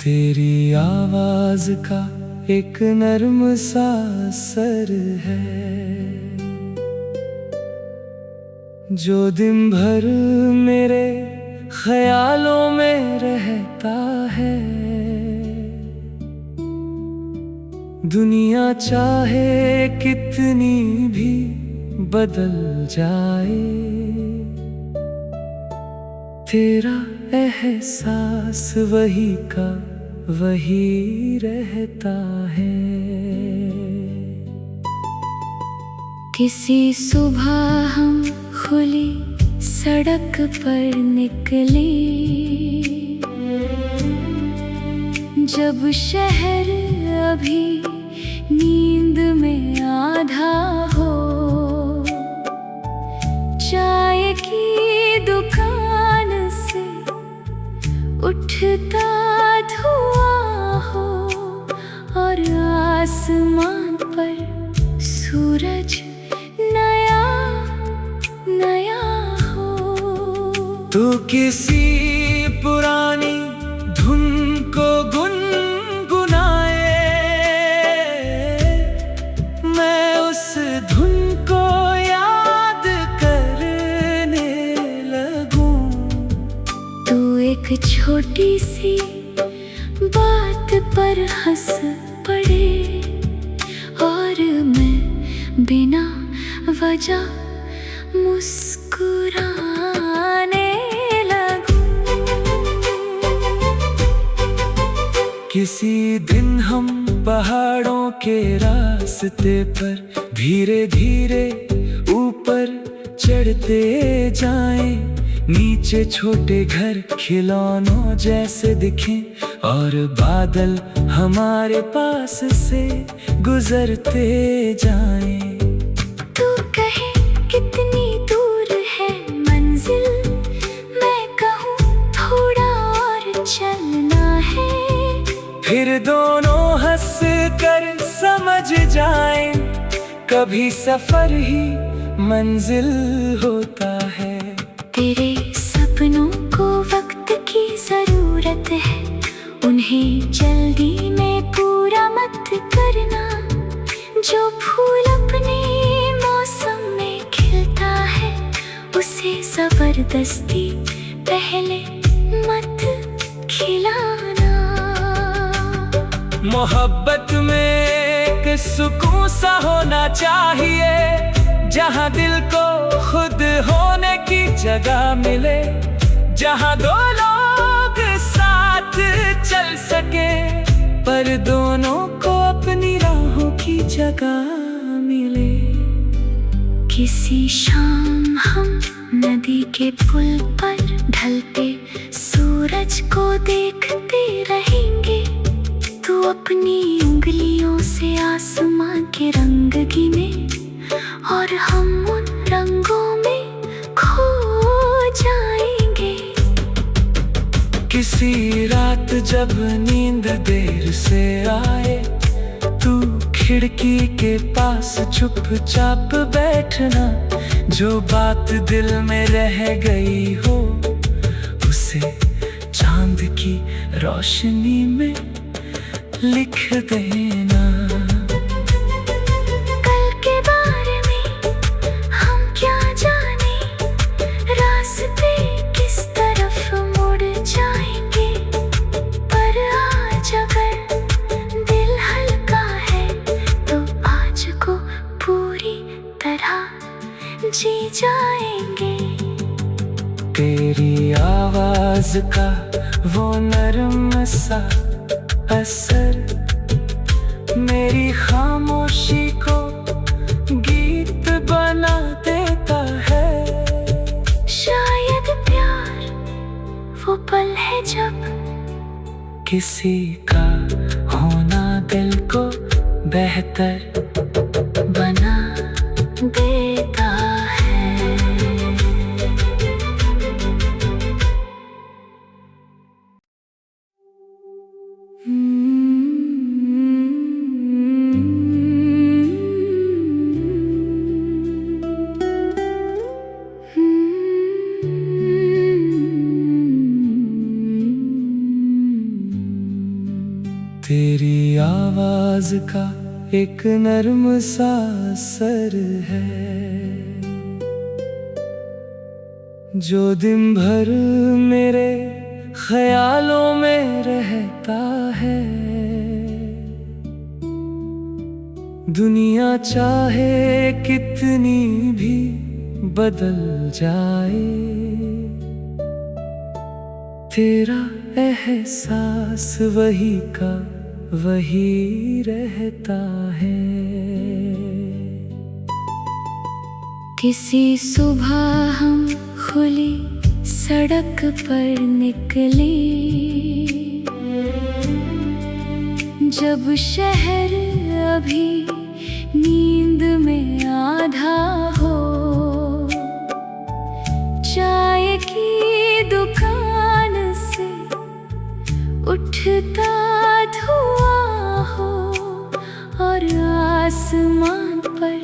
तेरी आवाज का एक नर्म सा असर है जो दिन भर मेरे ख्यालों में रहता है। दुनिया चाहे कितनी भी बदल जाए, तेरा एहसास वही का वही रहता है। किसी सुबह हम खुली सड़क पर निकले, जब शहर अभी नींद में आधा हो। चाय की दुकान से उठता धुआं हो और आसमान पर सूरज नया नया हो। तू किसी पुरानी धुन को गुनगुनाए, मैं उस धुन को याद करने लगूं। तू एक छोटी सी बात पर हंस पड़े और मैं बिना वजह मुस्कुराने लगूं। किसी दिन हम पहाड़ों के रास्ते पर धीरे धीरे ऊपर चढ़ते जाएं। नीचे छोटे घर खिलौनों जैसे दिखें और बादल हमारे पास से गुजरते जाएं। तू कहे कितनी दूर है मंजिल, मैं कहूँ थोड़ा और चलना है। फिर दोनों हंस कर समझ जाएं, कभी सफर ही मंजिल होता है। तेरे सपनों को वक्त की जरूरत है, उन्हें जल्दी में पूरा मत करना। जो फूल अपने मौसम में खिलता है, उसे जबरदस्ती पहले मत खिलाना। मोहब्बत में एक सुकून सा होना चाहिए, जहाँ दिल को खुद होने की जगह मिले, जहाँ दो लोग साथ चल सके पर दोनों को अपनी राहों की जगह मिले। किसी शाम हम नदी के पुल पर ढलते सूरज को देखते रहेंगे। तू अपनी उंगलियों से आसमां के रंग गिने और हम उन रंगों में खो जाएंगे। किसी रात जब नींद देर से आए, तू खिड़की के पास चुपचाप बैठना। जो बात दिल में रह गई हो, उसे चांद की रोशनी में लिख देना। जी जाएंगे। तेरी आवाज का वो नर्म सा असर मेरी खामोशी को गीत बना देता है। शायद प्यार वो पल है जब किसी का होना दिल को बेहतर बना देता है। तेरी आवाज का एक नर्म सा असर है जो दिन भर मेरे ख्यालों में रहता है। दुनिया चाहे कितनी भी बदल जाए, तेरा एहसास वही का वही रहता है। किसी सुबह हम खुली सड़क पर निकले, जब शहर अभी नींद में आधा हो, चाय की दुकान से उठता धुआं हो और आसमान पर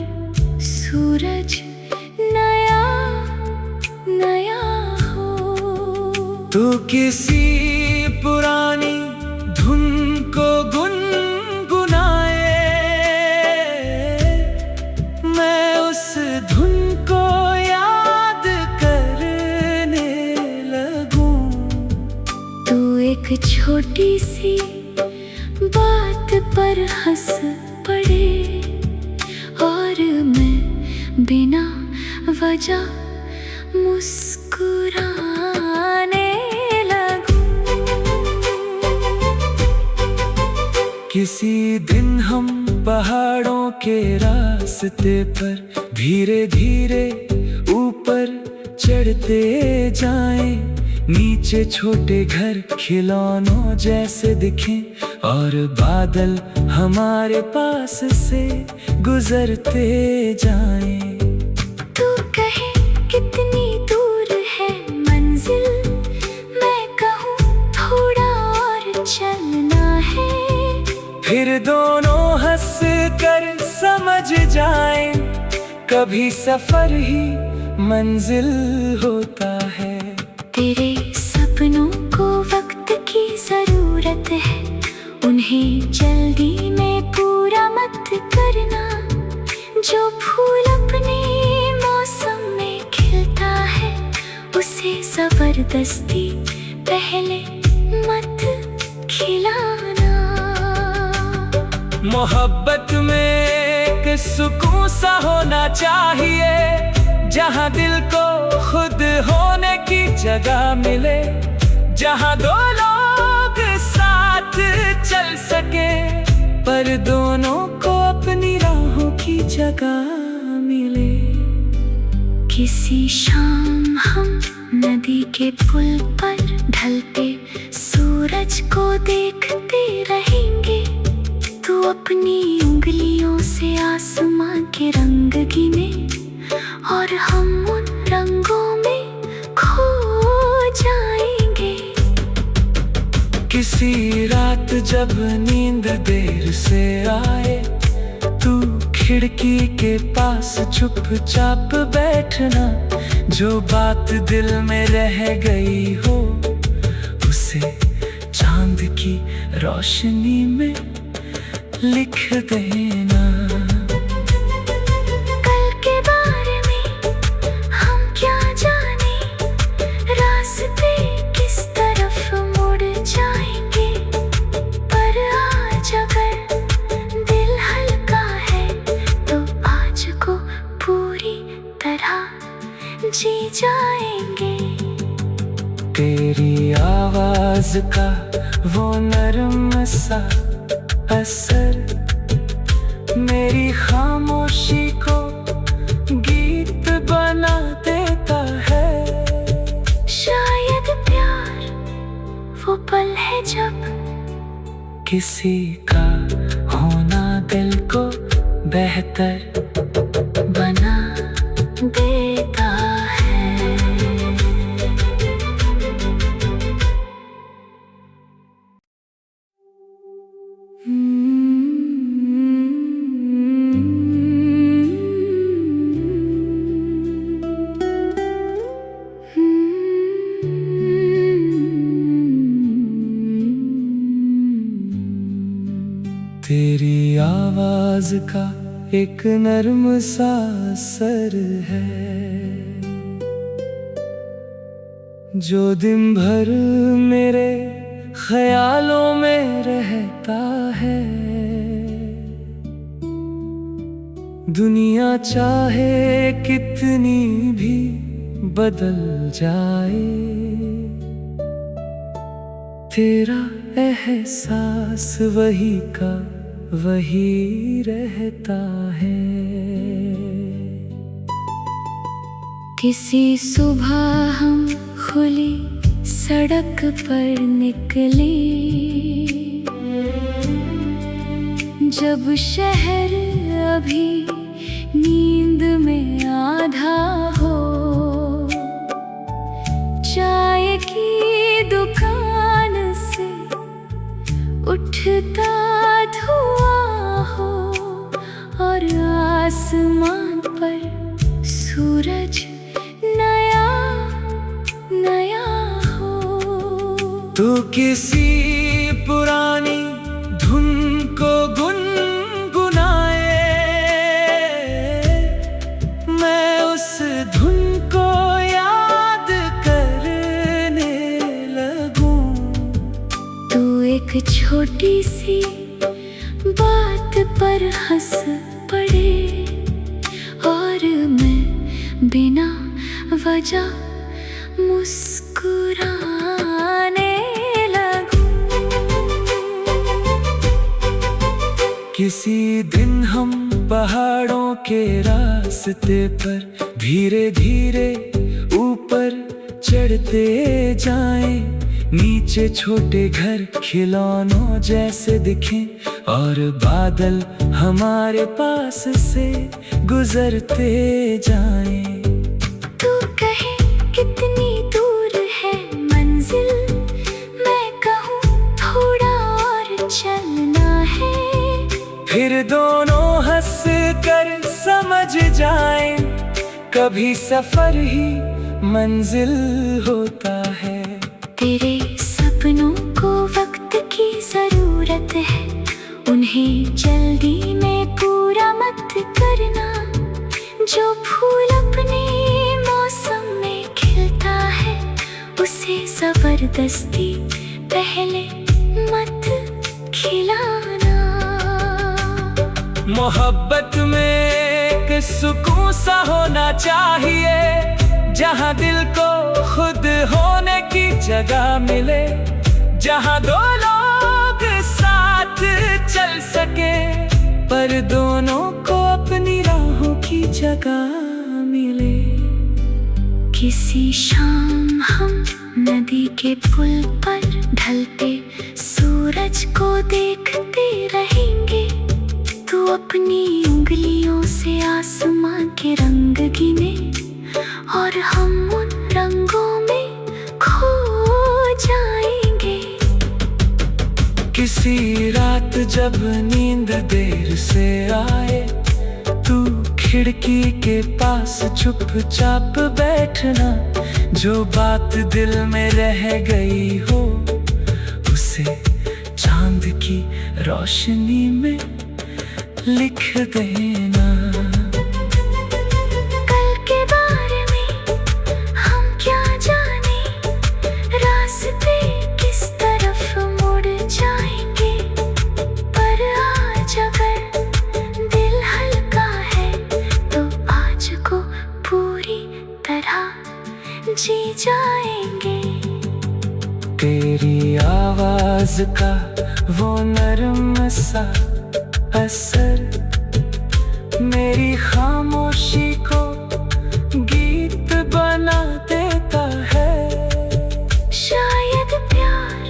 सूरज नया नया हो। तू किसी पुरानी धुन को गुनगुनाए, मैं उस धुन को याद करने लगूं। तू एक छोटी सी बात पर हंस पड़े और मैं बिना वजह मुस्कुराने लगूं। किसी दिन हम पहाड़ों के रास्ते पर धीरे धीरे ऊपर चढ़ते जाएं, नीचे छोटे घर खिलौनों जैसे दिखें और बादल हमारे पास से गुजरते जाएं। तू कहे कितनी दूर है मंजिल, मैं कहूँ थोड़ा और चलना है। फिर दोनों हंस कर समझ जाएं, कभी सफर ही मंजिल होता है। तेरे सपनों को वक्त की जरूरत है, उन्हें जल्दी में पूरा मत करना। जो फूल अपने मौसम में खिलता है, उसे जबरदस्ती पहले मत खिलाना। मोहब्बत में एक सुकून सा होना चाहिए, जहाँ दिल को खुद होने की जगह मिले, जहाँ दो लोग साथ चल सके पर दोनों को अपनी राहों की जगह मिले। किसी शाम हम नदी के पुल पर ढलते सूरज को देखते रहेंगे। तू अपनी उंगलियों से आसमां के रंग गिने और हम उन रंगों में खो जाएंगे। किसी रात जब नींद देर से आए, तू खिड़की के पास चुपचाप बैठना। जो बात दिल में रह गई हो, उसे चांद की रोशनी में लिख देना। कल के बारे में हम क्या जाने, रास्ते किस तरफ मुड़ जाएंगे। पर आज अगर दिल हल्का है, तो आज को पूरी तरह जी जाएंगे। तेरी आवाज का वो नर्म सा असर मेरी खामोशी को गीत बना देता है। शायद प्यार वो पल है जब किसी का होना दिल को बेहतर बना देता है। तेरी आवाज का एक नर्म सा असर है जो दिन भर मेरे ख्यालों में रहता है। दुनिया चाहे कितनी भी बदल जाए, तेरा एहसास वही का वही रहता है। किसी सुबह हम खुली सड़क पर निकले, जब शहर अभी नींद में आधा हो। चाय की दुकान से उठता धुआं हो और आसमान पर सूरज नया नया हो। तू किसी पुरानी धुन को गुनगुनाए, मैं उस धुन को याद करने लगूं। तू एक छोटी सी बात पर हंस पड़े और मैं बिना वजह मुस्कुराने लगूं। किसी दिन हम पहाड़ों के रास्ते पर धीरे धीरे ऊपर चढ़ते जाएं, नीचे छोटे घर खिलौनों जैसे दिखें और बादल हमारे पास से गुजरते जाएं। तू कहे कितनी दूर है मंजिल, मैं कहूँ थोड़ा और चलना है। फिर दोनों हंस कर समझ जाएं, कभी सफर ही मंजिल होता है। तेरे सपनों को वक्त की जरूरत है, उन्हें जल्दी में पूरा मत करना। जो फूल अपने मौसम में खिलता है, उसे जबरदस्ती पहले मत खिलाना। मोहब्बत में एक सुकून सा होना चाहिए, जहाँ दिल को खुद होने की जगह मिले, जहाँ दो लोग साथ चल सके पर दोनों को अपनी राहों की जगह मिले। किसी शाम हम नदी के पुल पर ढलते सूरज को देखते रहेंगे। तू अपनी उंगलियों से आसमां के रंग गिने और हम उन रंगों में खो जाएंगे। किसी रात जब नींद देर से आए, तू खिड़की के पास चुपचाप बैठना। जो बात दिल में रह गई हो, उसे चांद की रोशनी में लिख देना। जी जाएंगे। तेरी आवाज का वो नर्म सा असर मेरी खामोशी को गीत बना देता है। शायद प्यार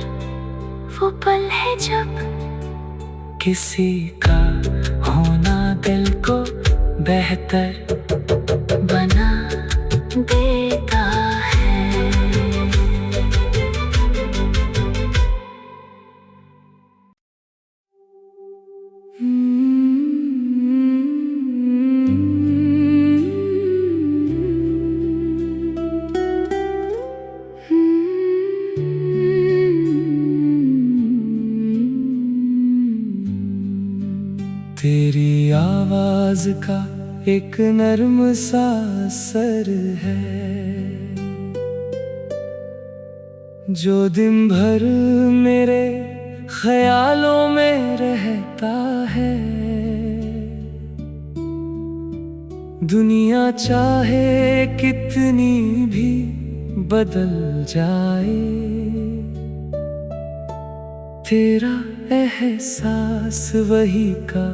वो पल है जब किसी का होना दिल को बेहतर बना देता है। तेरी आवाज का एक नर्म सा असर है जो दिन भर मेरे ख्यालों में रहता है। दुनिया चाहे कितनी भी बदल जाए, तेरा एहसास वही का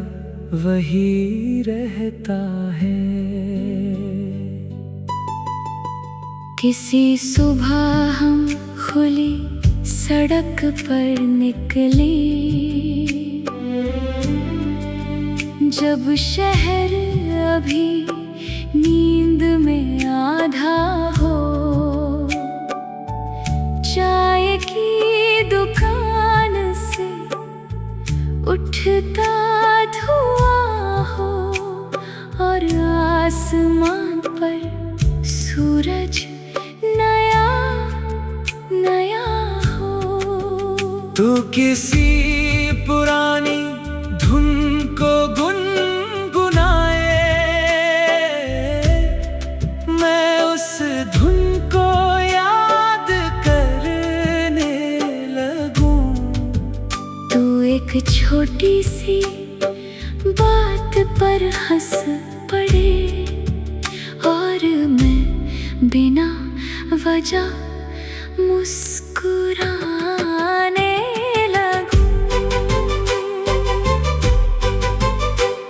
वही रहता है। किसी सुबह हम खुली सड़क पर निकले, जब शहर अभी नींद में आधा हो, चाय की दुकान से उठता धुआं हो और आसमान पर सूरज नया नया हो। तू किसी पुरानी धुन को गुनगुनाए, मैं उस धुन को याद करने लगूं। तू एक छोटी सी बात पर हंस पड़े और मैं बिना वजह मुस्कुराने लगूं।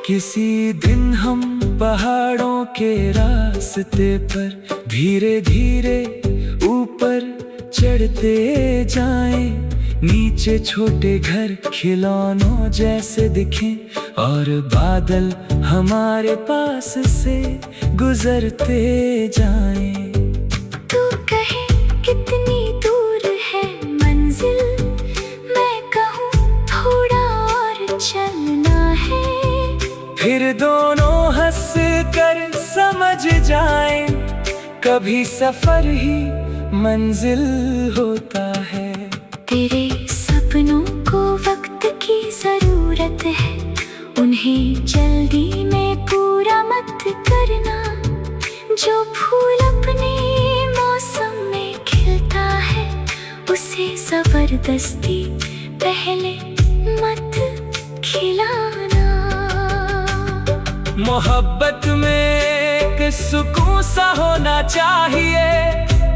किसी दिन हम पहाड़ों के रास्ते पर धीरे धीरे ऊपर चढ़ते जाएं, नीचे छोटे घर खिलौनों जैसे दिखें और बादल हमारे पास से गुजरते जाएं। तू कहे कितनी दूर है मंजिल, मैं कहूँ थोड़ा और चलना है। फिर दोनों हंस कर समझ जाएं, कभी सफर ही मंजिल होता है। तेरे सपनों को वक्त की जरूरत है, उन्हें जल्दी में पूरा मत करना। जो फूल अपने मौसम में खिलता है, उसे जबरदस्ती पहले मत खिलाना। मोहब्बत में एक सुकून सा होना चाहिए,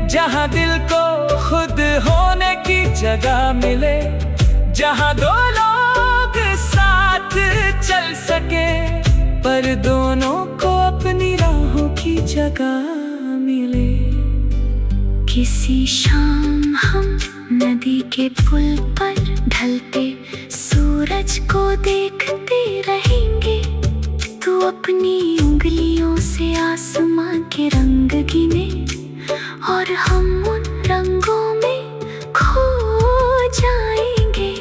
जहाँ दिल को खुद होने की जगह मिले, जहाँ दो लोग साथ चल सके पर दोनों को अपनी राहों की जगह मिले। किसी शाम हम नदी के पुल पर ढलते सूरज को देखते रहेंगे। तू अपनी उंगलियों से आसमां के रंग गिने और हम उन रंगों में खो जाएंगे।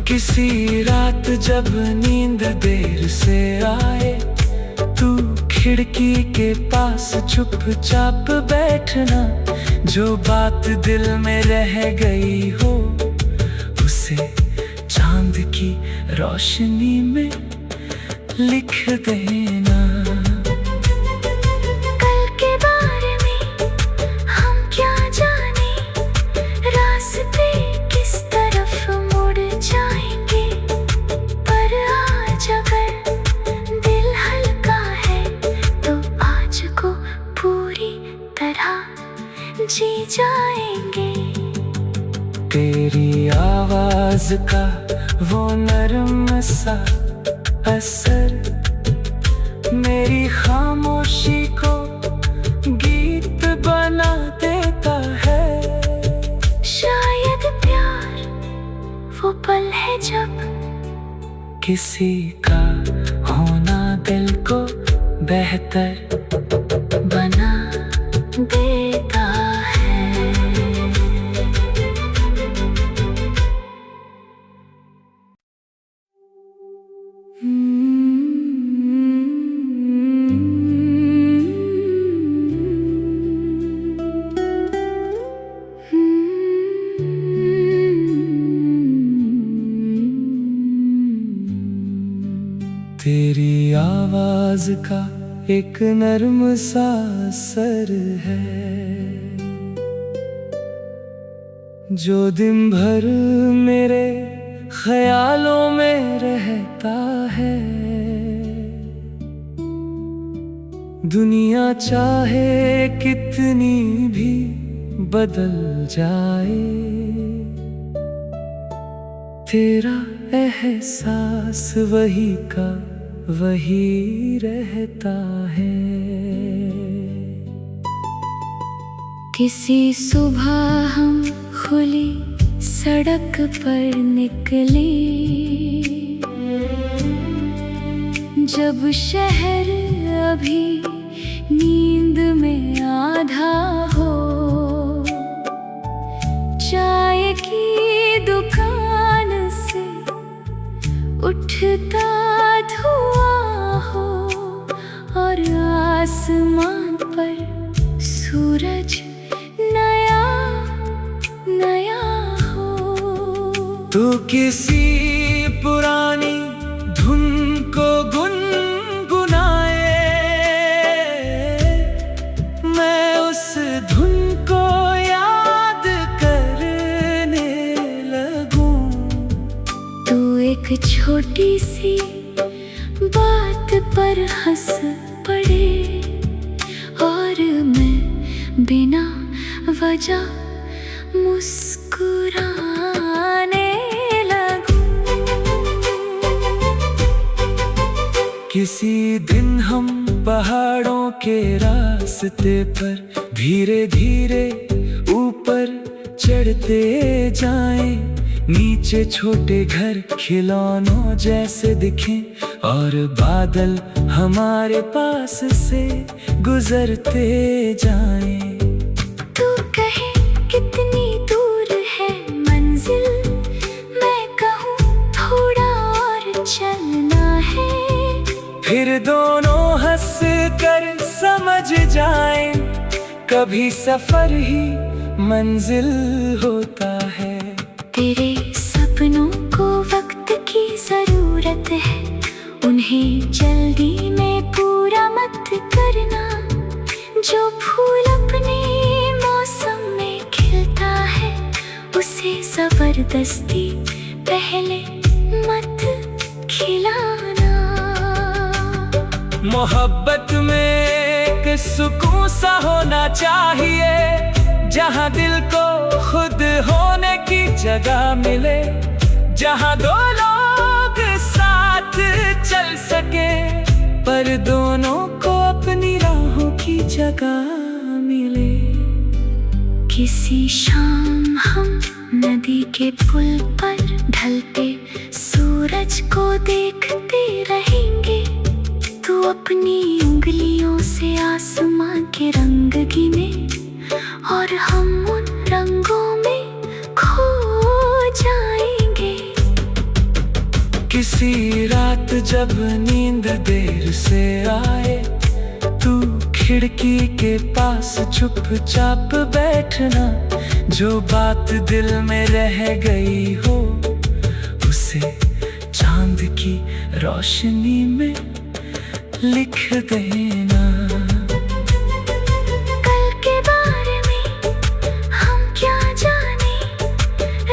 किसी रात जब नींद देर से आए, तू खिड़की के पास चुपचाप बैठना। जो बात दिल में रह गई हो, उसे चांद की रोशनी में लिख देना। जी जाएंगे। तेरी आवाज का वो नर्म सा असर मेरी खामोशी को गीत बना देता है। शायद प्यार वो पल है जब किसी का होना दिल को बेहतर बना देता है। तेरी आवाज का एक नर्म सा असर है जो दिन भर मेरे ख्यालों में रहता है। दुनिया चाहे कितनी भी बदल जाए, तेरा एहसास वही का वही रहता है। किसी सुबह हम खुली सड़क पर निकले, जब शहर अभी नींद में आधा हो, चाय की दुकान से उठता धुआं हो और आसमान पर सूरज नया नया हो। तू किसी पुरानी धुन को गुनगुनाए, मैं उस धुन को याद करने लगूं। तू एक छोटी सी बात पर हंस पड़े और मैं बिना वजह मुस्कुराने लगूं। किसी दिन हम पहाड़ों के रास्ते पर धीरे धीरे ऊपर चढ़ते जाएं, नीचे छोटे घर खिलौनों जैसे दिखें और बादल हमारे पास से गुजरते जाएं। तू कहे कितनी दूर है मंजिल, मैं कहूँ थोड़ा और चलना है। फिर दोनों हंस कर समझ जाएं, कभी सफर ही मंजिल होता है। तेरे सपनों को वक्त की जरूरत है, उन्हें जल्दी में पूरा मत करना। जो फूल अपने मौसम में खिलता है, उसे जबरदस्ती पहले मत खिलाना। मोहब्बत में एक सुकून सा होना चाहिए, जहाँ दिल को खुद होने की जगह मिले, जहाँ दो लोग साथ चल सके पर दोनों को अपनी राहों की जगह मिले। किसी शाम हम नदी के पुल पर ढलते सूरज को देखते रहेंगे। तू अपनी उंगलियों से आसमां के रंग गिने और हम उन रंगों में खो जाएंगे। किसी रात जब नींद देर से आए, तू खिड़की के पास चुपचाप बैठना। जो बात दिल में रह गई हो, उसे चांद की रोशनी में लिख देना। कल के बारे में हम क्या जाने,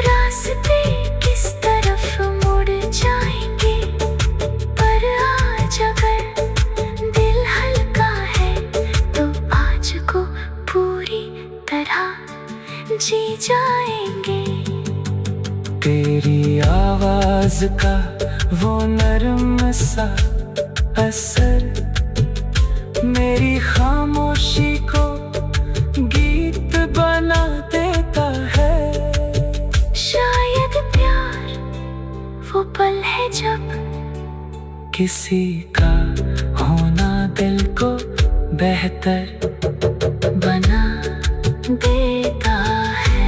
रास्ते किस तरफ मुड़ जाएंगे। पर आज अगर दिल हल्का है, तो आज को पूरी तरह जी जाएंगे। तेरी आवाज का वो नर्म सा असर मेरी खामोशी को गीत बना देता है। शायद प्यार वो पल है जब किसी का होना दिल को बेहतर बना देता है।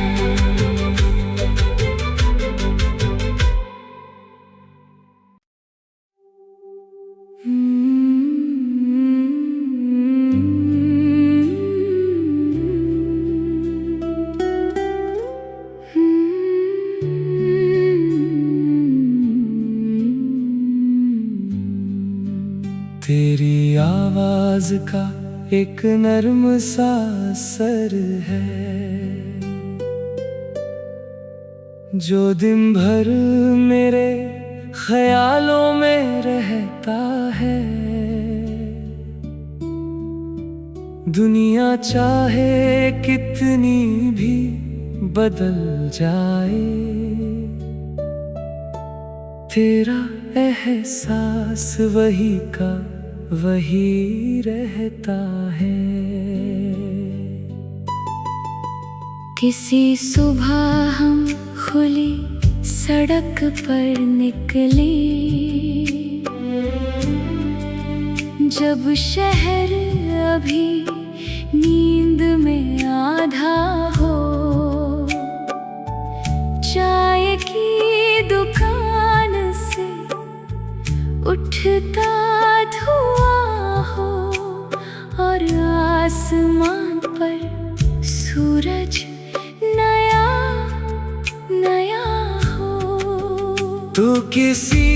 तेरी आवाज का एक नर्म सा असर है जो दिन भर मेरे ख्यालों में रहता है। दुनिया चाहे कितनी भी बदल जाए, तेरा एहसास वही का वही रहता है। किसी सुबह हम खुली सड़क पर निकले, जब शहर अभी नींद में आधा हो। चाय की दुकान से उठता धुआं हो और आसमान पर सूरज नया नया हो। तू किसी